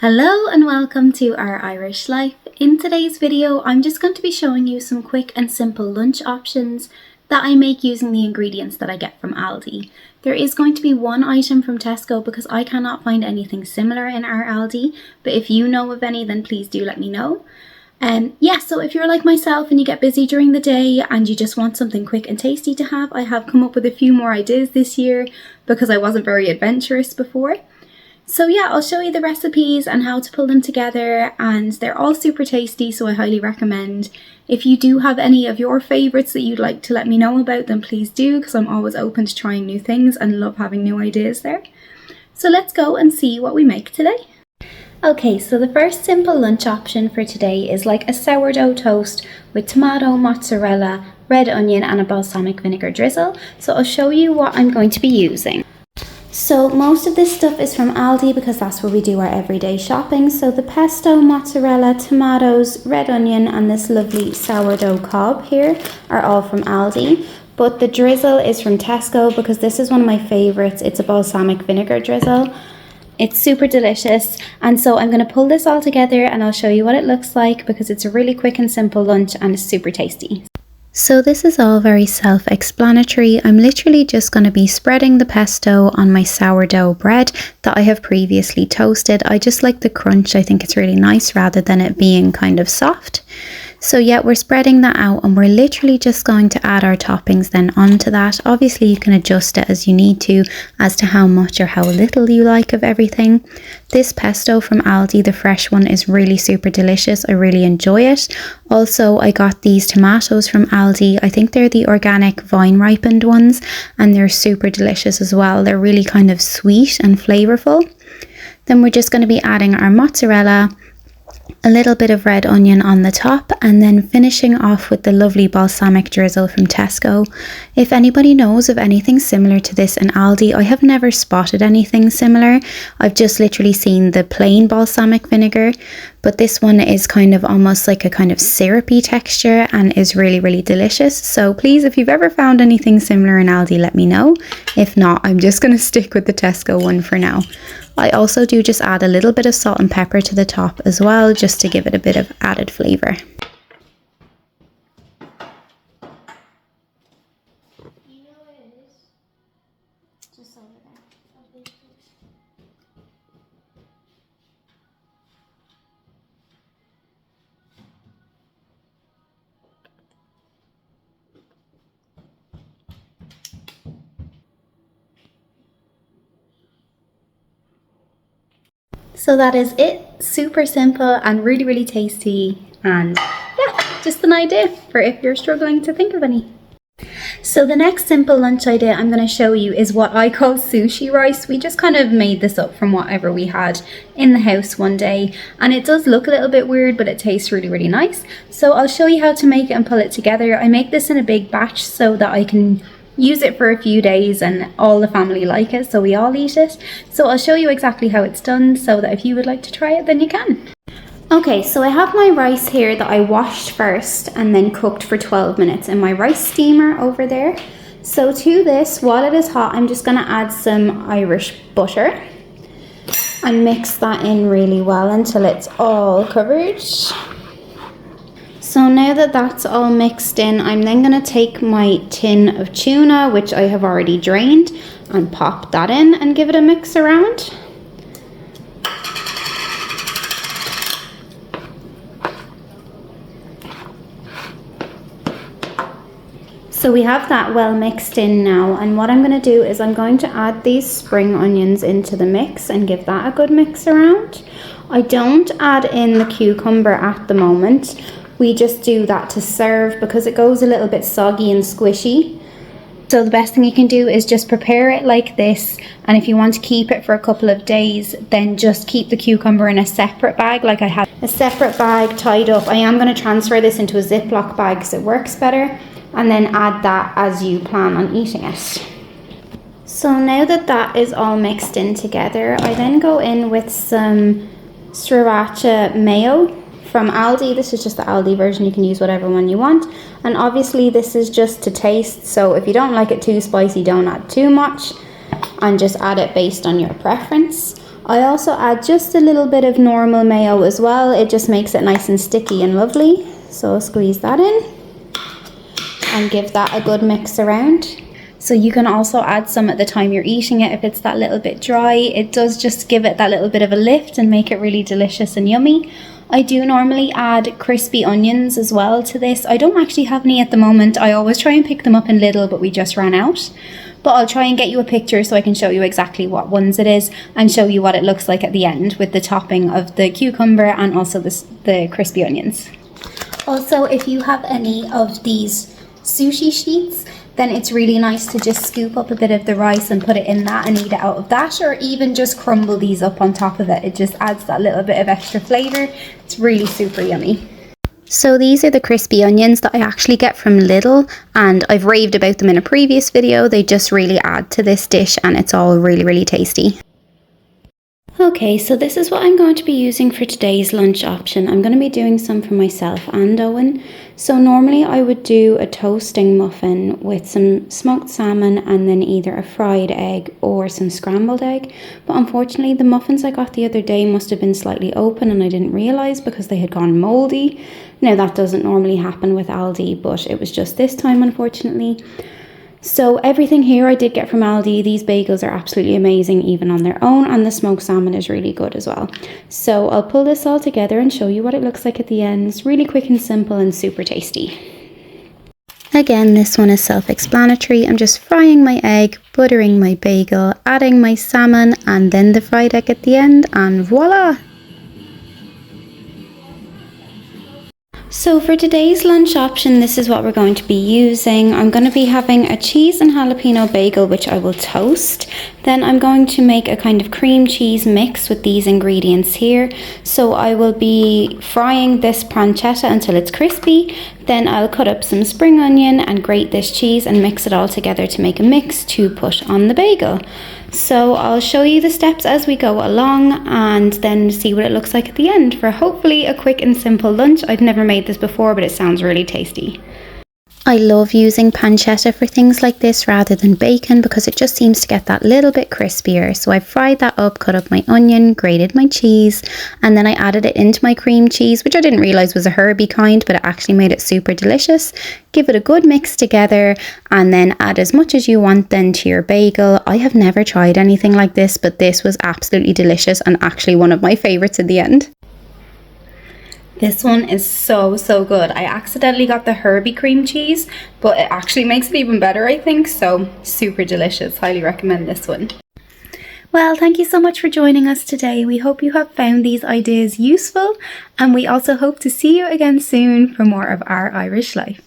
Hello and welcome to our Irish life. In today's video, I'm just going to be showing you some quick and simple lunch options that I make using the ingredients that I get from Aldi. There is going to be one item from Tesco because I cannot find anything similar in our Aldi, but if you know of any, then please do let me know. So if you're like myself and you get busy during the day and you just want something quick and tasty to have, I have come up with a few more ideas this year because I wasn't very adventurous before. So yeah, I'll show you the recipes and how to pull them together, and they're all super tasty, so I highly recommend. If you do have any of your favourites that you'd like to let me know about, then please do, because I'm always open to trying new things and love having new ideas there. So let's go and see what we make today. Okay, so the first simple lunch option for today is like a sourdough toast with tomato, mozzarella, red onion and a balsamic vinegar drizzle. So I'll show you what I'm going to be using. So most of this stuff is from Aldi because that's where we do our everyday shopping. So the pesto, mozzarella, tomatoes, red onion and this lovely sourdough cob here are all from Aldi. But the drizzle is from Tesco because this is one of my favourites. It's a balsamic vinegar drizzle. It's super delicious, and so I'm going to pull this all together and I'll show you what it looks like because it's a really quick and simple lunch and it's super tasty. So this is all very self-explanatory. I'm literally just going to be spreading the pesto on my sourdough bread that I have previously toasted. I just like the crunch. I think it's really nice rather than it being kind of soft. So yeah, we're spreading that out and we're literally just going to add our toppings then onto that. Obviously you can adjust it as you need to as to how much or how little you like of everything. This pesto from Aldi, the fresh one, is really super delicious. I really enjoy it. Also, I got these tomatoes from Aldi. I think they're the organic vine ripened ones and they're super delicious as well. They're really kind of sweet and flavourful. Then we're just going to be adding our mozzarella, a little bit of red onion on the top, and then finishing off with the lovely balsamic drizzle from Tesco. If anybody knows of anything similar to this in Aldi, I have never spotted anything similar. I've just literally seen the plain balsamic vinegar, but this one is kind of almost like a kind of syrupy texture and is really, really delicious. So please, if you've ever found anything similar in Aldi, let me know. If not, I'm just going to stick with the Tesco one for now. I also do just add a little bit of salt and pepper to the top as well, just to give it a bit of added flavour. So that is it. Super simple and really, really tasty, and yeah, just an idea for if you're struggling to think of any. So the next simple lunch idea I'm going to show you is what I call sushi rice. We just kind of made this up from whatever we had in the house one day, and it does look a little bit weird, but it tastes really, really nice. So I'll show you how to make it and pull it together. I make this in a big batch so that I can use it for a few days and all the family like it, so we all eat it. So I'll show you exactly how it's done so that if you would like to try it, then you can. Okay, so I have my rice here that I washed first and then cooked for 12 minutes in my rice steamer over there. So to this, while it is hot, I'm just going to add some Irish butter and mix that in really well until it's all covered. So now that that's all mixed in, I'm then going to take my tin of tuna, which I have already drained, and pop that in and give it a mix around. So we have that well mixed in now, and what I'm going to do is I'm going to add these spring onions into the mix and give that a good mix around. I don't add in the cucumber at the moment. We just do that to serve because it goes a little bit soggy and squishy. So the best thing you can do is just prepare it like this, and if you want to keep it for a couple of days, then just keep the cucumber in a separate bag. Like I have a separate bag tied up. I am going to transfer this into a Ziploc bag because it works better, and then add that as you plan on eating it. So now that that is all mixed in together, I then go in with some sriracha mayo from Aldi. This is just the Aldi version. You can use whatever one you want, and obviously this is just to taste, so if you don't like it too spicy, don't add too much and just add it based on your preference. I also add just a little bit of normal mayo as well. It just makes it nice and sticky and lovely. So I'll squeeze that in and give that a good mix around. So you can also add some at the time you're eating it if it's that little bit dry. It does just give it that little bit of a lift and make it really delicious and yummy. I do normally add crispy onions as well to this. I don't actually have any at the moment. I always try and pick them up in Lidl, but we just ran out. But I'll try and get you a picture so I can show you exactly what ones it is and show you what it looks like at the end with the topping of the cucumber and also the crispy onions. Also, if you have any of these sushi sheets, then it's really nice to just scoop up a bit of the rice and put it in that and eat it out of that, or even just crumble these up on top of it. It just adds that little bit of extra flavour. It's really super yummy. So these are the crispy onions that I actually get from Lidl, and I've raved about them in a previous video. They just really add to this dish and it's all really, really tasty. Okay, so this is what I'm going to be using for today's lunch option. I'm going to be doing some for myself and Owen. So normally I would do a toasting muffin with some smoked salmon and then either a fried egg or some scrambled egg. But unfortunately the muffins I got the other day must have been slightly open and I didn't realise because they had gone mouldy. Now that doesn't normally happen with Aldi, but it was just this time unfortunately. So everything here I did get from Aldi. These bagels are absolutely amazing even on their own, and the smoked salmon is really good as well. So I'll pull this all together and show you what it looks like at the end. It's really quick and simple and super tasty. Again, this one is self-explanatory. I'm just frying my egg, buttering my bagel, adding my salmon and then the fried egg at the end, and voila! So for today's lunch option, this is what we're going to be using. I'm going to be having a cheese and jalapeno bagel, which I will toast. Then I'm going to make a kind of cream cheese mix with these ingredients here. So I will be frying this pancetta until it's crispy. Then I'll cut up some spring onion and grate this cheese and mix it all together to make a mix to put on the bagel. So I'll show you the steps as we go along and then see what it looks like at the end for hopefully a quick and simple lunch. I've never made this before, but it sounds really tasty. I love using pancetta for things like this rather than bacon because it just seems to get that little bit crispier. So I fried that up, cut up my onion, grated my cheese, and then I added it into my cream cheese, which I didn't realise was a herby kind, but it actually made it super delicious. Give it a good mix together and then add as much as you want then to your bagel. I have never tried anything like this, but this was absolutely delicious and actually one of my favourites in the end. This one is so good. I accidentally got the herby cream cheese, but it actually makes it even better, I think. So super delicious. Highly recommend this one. Well, thank you so much for joining us today. We hope you have found these ideas useful, and we also hope to see you again soon for more of Our Irish Life.